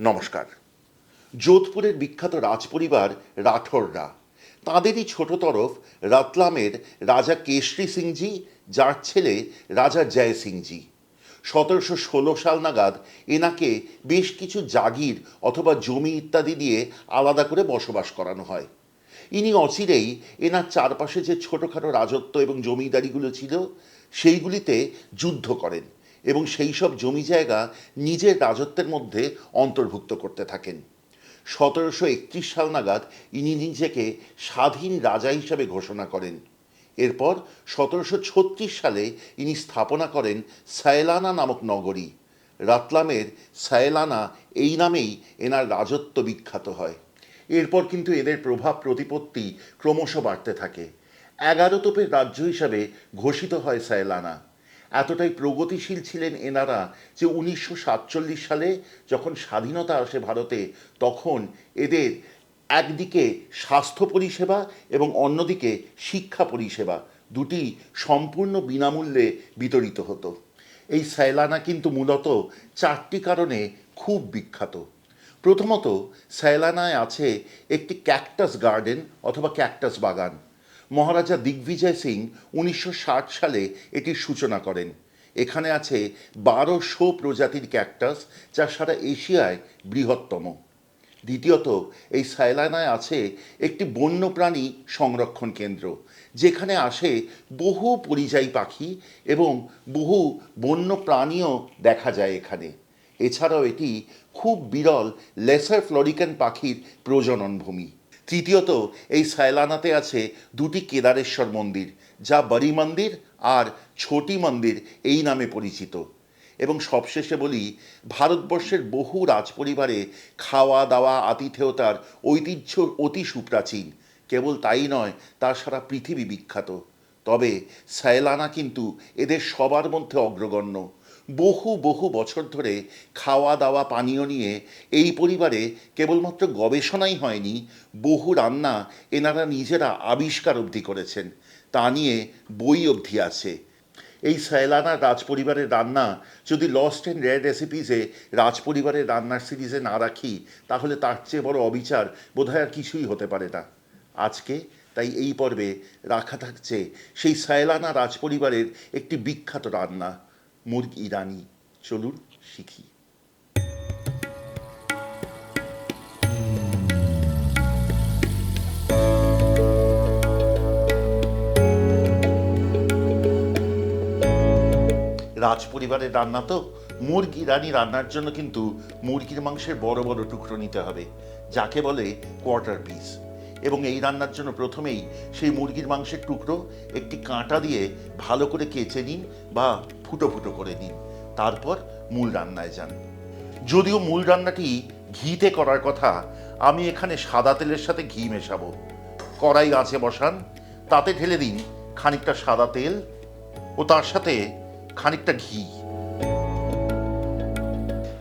নমস্কার। যোধপুরের বিখ্যাত রাজপরিবার রাঠোররা, তাঁদেরই ছোট তরফ রতলামের রাজা কেশরী সিংজি, যার ছেলে রাজা জয় সিংজি। 1716 সাল নাগাদ এনাকে বেশ কিছু জাগির অথবা জমি ইত্যাদি দিয়ে আলাদা করে বসবাস করানো হয়। ইনি অচিরেই এনার চারপাশে যে ছোটোখাটো রাজত্ব এবং জমিদারিগুলো ছিল সেইগুলিতে যুদ্ধ করেন এবং সেই সব জমি জায়গা নিজের রাজত্বের মধ্যে অন্তর্ভুক্ত করতে থাকেন। 1731 সাল নাগাদ ইনি নিজেকে স্বাধীন রাজা হিসাবে ঘোষণা করেন। এরপর 1736 সালে ইনি স্থাপনা করেন সায়লানা নামক নগরী। রাতলামের সায়লানা এই নামেই এনার রাজত্ব বিখ্যাত হয়। এরপর কিন্তু এদের প্রভাব প্রতিপত্তি ক্রমশ বাড়তে থাকে। 11 তোপের রাজ্য হিসাবে ঘোষিত হয় সায়লানা। এতটাই প্রগতিশীল ছিলেন এনারা যে 1947 সালে যখন স্বাধীনতা আসে ভারতে, তখন এদের একদিকে স্বাস্থ্য পরিষেবা এবং অন্যদিকে শিক্ষা পরিষেবা দুটি সম্পূর্ণ বিনামূল্যে বিতরিত হতো। এই সায়লানা কিন্তু মূলত 4টি কারণে খুব বিখ্যাত। প্রথমত, সায়লানায় আছে একটি ক্যাকটাস গার্ডেন অথবা ক্যাকটাস বাগান। মহারাজা দিগ্বিজয় সিং 1960 সালে এটির সূচনা করেন। এখানে আছে 1200 প্রজাতির ক্যাকটাস, যা সারা এশিয়ায় বৃহত্তম। দ্বিতীয়ত, এই সায়লানায় আছে একটি বন্যপ্রাণী সংরক্ষণ কেন্দ্র, যেখানে আসে বহু পরিযায়ী পাখি এবং বহু বন্য প্রাণীও দেখা যায় এখানে। এছাড়াও এটি খুব বিরল লেসার ফ্লোরিকান পাখির প্রজনন ভূমি। তৃতীয়ত, এই সায়লানাতে আছে 2টি কেদারেশ্বর মন্দির, যা বড়ি মন্দির আর ছোটি মন্দির এই নামে পরিচিত। এবং সবশেষে বলি, ভারতবর্ষের বহু রাজপরিবারে খাওয়া দাওয়া আতিথেয়তার ঐতিহ্য অতি সুপ্রাচীন। কেবল তাই নয়, তার সারা পৃথিবী বিখ্যাত। তবে সায়লানা কিন্তু এদের সবার মধ্যে অগ্রগণ্য। বহু বহু বছর ধরে খাওয়া দাওয়া পানীয় নিয়ে এই পরিবারে কেবলমাত্র গবেষণাই হয়নি, বহু রান্না এনারা নিজেরা আবিষ্কার অবধি করেছেন। তা নিয়ে বই অবধি আছে। এই সায়লানার রাজপরিবারের রান্না যদি লস্ট অ্যান্ড রেয়ার রেসিপিসে রাজপরিবারের রান্নার সিরিজে না রাখি, তাহলে তার চেয়ে বড় অবিচার বোধহয় আর কিছুই হতে পারে না। আজকে তাই এই পর্বে রাখা থাকছে সেই সায়লানা রাজপরিবারের একটি বিখ্যাত রান্না, মুরগ ইরানি। চলুন শিখি। রাজপরিবারের রান্না তো, মুরগ ইরানি রান্নার জন্য কিন্তু মুরগির মাংসের বড় বড় টুকরো নিতে হবে, যাকে বলে কোয়ার্টার পিস। এবং এই রান্নার জন্য প্রথমেই সেই মুরগির মাংসের টুকরো একটি কাঁটা দিয়ে ভালো করে কেচে নিন বা ফুটো ফুটো করে নিন। তারপর মূল রান্নায় যান। যদিও মূল রান্নাটি ঘিতে করার কথা, আমি এখানে সাদা তেলের সাথে ঘি মেশাবো। কড়াই আঁচে বসান, তাতে ঢেলে দিন খানিকটা সাদা তেল ও তার সাথে খানিকটা ঘি।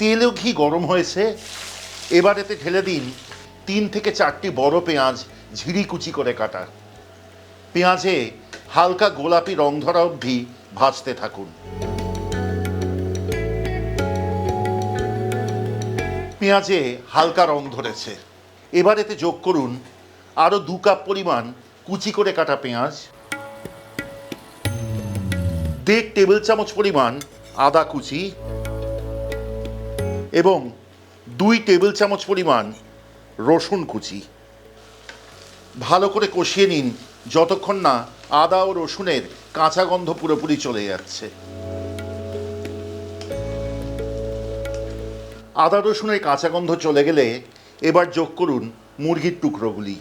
তেল ও ঘি গরম হয়েছে, এবার এতে ঢেলে দিন 3 থেকে 4টি বড় পেঁয়াজ ঝিরি কুচি করে কাটা। পেঁয়াজে হালকা গোলাপি রং ধরা অবধি ভাজতে থাকুন। পেঁয়াজে হালকা রং ধরেছে, এবার এতে যোগ করুন আরও 2 কাপ পরিমাণ কুচি করে কাটা পেঁয়াজ, 1.5 টেবিল চামচ পরিমাণ আদা কুচি এবং 2 টেবিল চামচ পরিমাণ রসুন কুচি। ভালো করে কষিয়ে নিন যতক্ষণ না আদা ও রসুনের কাঁচা গন্ধ পুরোপুরি চলে যাচ্ছে। আদা রসুনের কাঁচা গন্ধ চলে গেলে এবার যোগ করুন মুরগির টুকরোগুলি।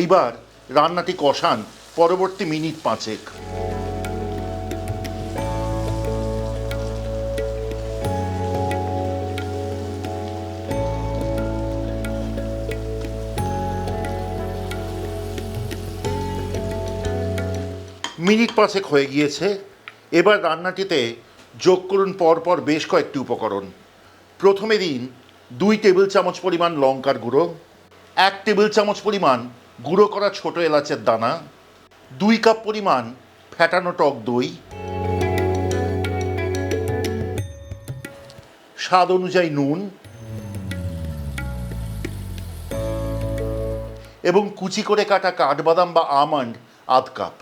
এইবার রান্নাটি কষান পরবর্তী মিনিট 5। মিনিট 5 হয়ে গিয়েছে। এবার রান্নাটিতে যোগ করুন পরপর বেশ কয়েকটি উপকরণ। প্রথমে দিন 2 টেবিল চামচ পরিমাণ লঙ্কার গুঁড়ো, 1 টেবিল চামচ পরিমাণ গুঁড়ো করা ছোট এলাচের দানা, 2 কাপ পরিমাণ ফ্যাটানো টক দই, স্বাদ অনুযায়ী নুন এবং কুচি করে কাটা কাঠবাদাম বা আমন্ড আধ কাপ।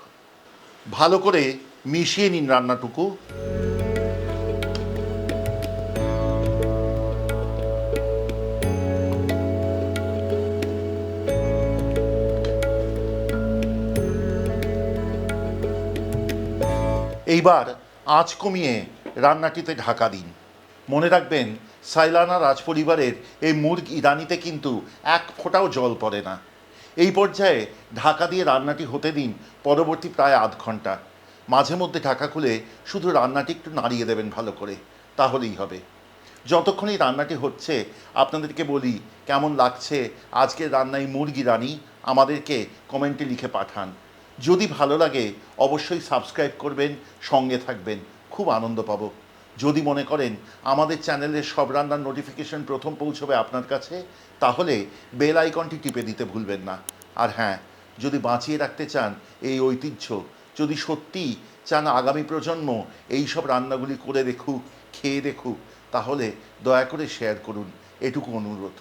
ভালো করে মিশিয়ে নিন রান্নাটুকু। এইবার আঁচ কমিয়ে রান্নাটিতে ঢাকা দিন। মনে রাখবেন, সাইলানা রাজপরিবারের এই মুর্গ ইরানিতে কিন্তু এক ফোঁটাও জল পড়ে না। এই পর্যায়ে ঢাকা দিয়ে রান্নাটি হতে দিন পরবর্তী প্রায় আধ ঘন্টা। মাঝে মধ্যে ঢাকা খুলে শুধু রান্নাটি একটু নাড়িয়ে দেবেন ভালো করে, তাহলেই হবে। যতক্ষণ এই রান্নাটি হচ্ছে আপনাদেরকে বলি, কেমন লাগছে আজকের রান্নায় মুরগি রানি আমাদেরকে কমেন্টে লিখে পাঠান। যদি ভালো লাগে অবশ্যই সাবস্ক্রাইব করবেন, সঙ্গে থাকবেন, খুব আনন্দ পাবো। যদি মনে করেন আমাদের চ্যানেলের সব রান্নার নোটিফিকেশন প্রথম পৌঁছবে আপনার কাছে, তাহলে বেল আইকনটি টিপে দিতে ভুলবেন না। আর হ্যাঁ, যদি বাঁচিয়ে রাখতে চান এই ঐতিহ্য, যদি সত্যিই চান আগামী প্রজন্ম এই সব রান্নাগুলি করে দেখুক, খেয়ে দেখুক, তাহলে দয়া করে শেয়ার করুন, এটুকু অনুরোধ।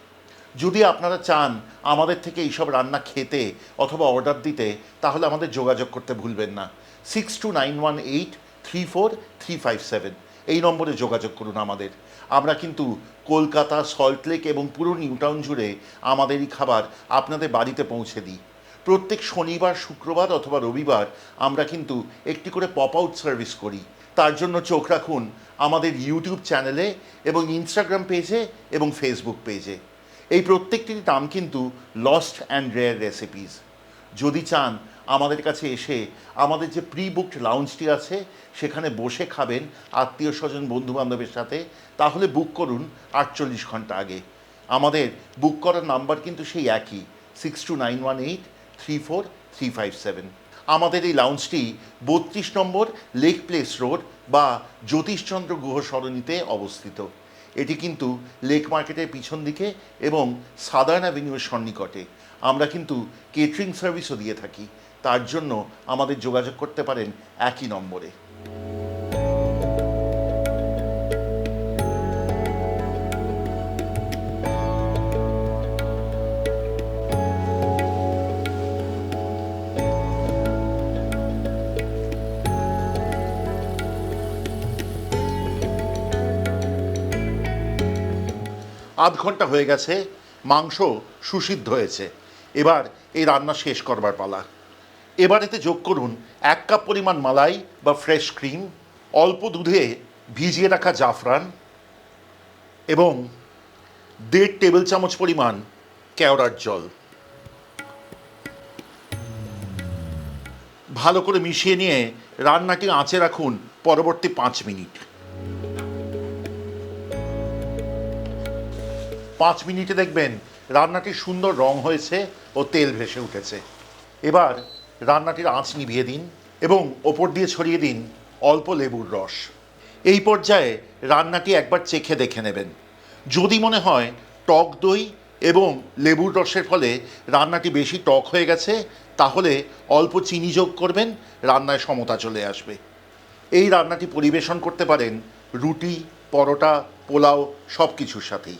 যদি আপনারা চান আমাদের থেকে এইসব রান্না খেতে অথবা অর্ডার দিতে, তাহলে আমাদের যোগাযোগ করতে ভুলবেন না। 6291834357 এই নম্বরে যোগাযোগ করুন আমাদের। আমরা কিন্তু কলকাতা, সল্টলেক এবং পুরো নিউটাউন জুড়ে আমাদের এই খাবার আপনাদের বাড়িতে পৌঁছে দিই। প্রত্যেক শনিবার, শুক্রবার অথবা রবিবার আমরা কিন্তু একটি করে পপ আউট সার্ভিস করি। তার জন্য চোখ রাখুন আমাদের ইউটিউব চ্যানেলে এবং ইনস্টাগ্রাম পেজে এবং ফেসবুক পেজে। এই প্রত্যেকটির নাম কিন্তু লস্ট অ্যান্ড রেয়ার রেসিপিস। যদি চান আমাদের কাছে এসে আমাদের যে প্রি বুকড লাউঞ্জটি আছে সেখানে বসে খাবেন আত্মীয় স্বজন বন্ধুবান্ধবের সাথে, তাহলে বুক করুন 48 ঘন্টা আগে। আমাদের বুক করার নাম্বার কিন্তু সেই একই, 6291834357। আমাদের এই লাউঞ্জটি 32 নম্বর লেক প্লেস রোড বা জ্যোতিষচন্দ্র গুহ সরণিতে অবস্থিত। এটি কিন্তু লেক মার্কেটের পিছন দিকে এবং সাদার্ন অ্যাভিনিউর সন্নিকটে। আমরা কিন্তু কেটারিং সার্ভিসও দিয়ে থাকি, তার জন্য আমাদের যোগাযোগ করতে পারেন একই নম্বরে। আধ ঘন্টা হয়ে গেছে, মাংস সুসিদ্ধ হয়েছে। এবার এই রান্না শেষ করবার পালা। এবার এতে যোগ করুন 1 কাপ পরিমাণ মালাই বা ফ্রেশ ক্রিম, অল্প দুধে ভিজিয়ে রাখা জাফরান এবং 1.5 টেবিল চামচ পরিমাণ কেওড়ার জল। ভালো করে মিশিয়ে নিয়ে রান্নাটি আঁচে রাখুন পরবর্তী 5 মিনিট। 5 মিনিটে দেখবেন রান্নাটির সুন্দর রং হয়েছে ও তেল ভেসে উঠেছে। এবার রান্নাটির আঁচ নিভিয়ে দিন এবং ওপর দিয়ে ছড়িয়ে দিন অল্প লেবুর রস। এই পর্যায়ে রান্নাটি একবার চেখে দেখে নেবেন। যদি মনে হয় টক দই এবং লেবুর রসের ফলে রান্নাটি বেশি টক হয়ে গেছে, তাহলে অল্প চিনি যোগ করবেন, রান্নায় সমতা চলে আসবে। এই রান্নাটি পরিবেশন করতে পারেন রুটি, পরোটা, পোলাও সব কিছুর সাথেই।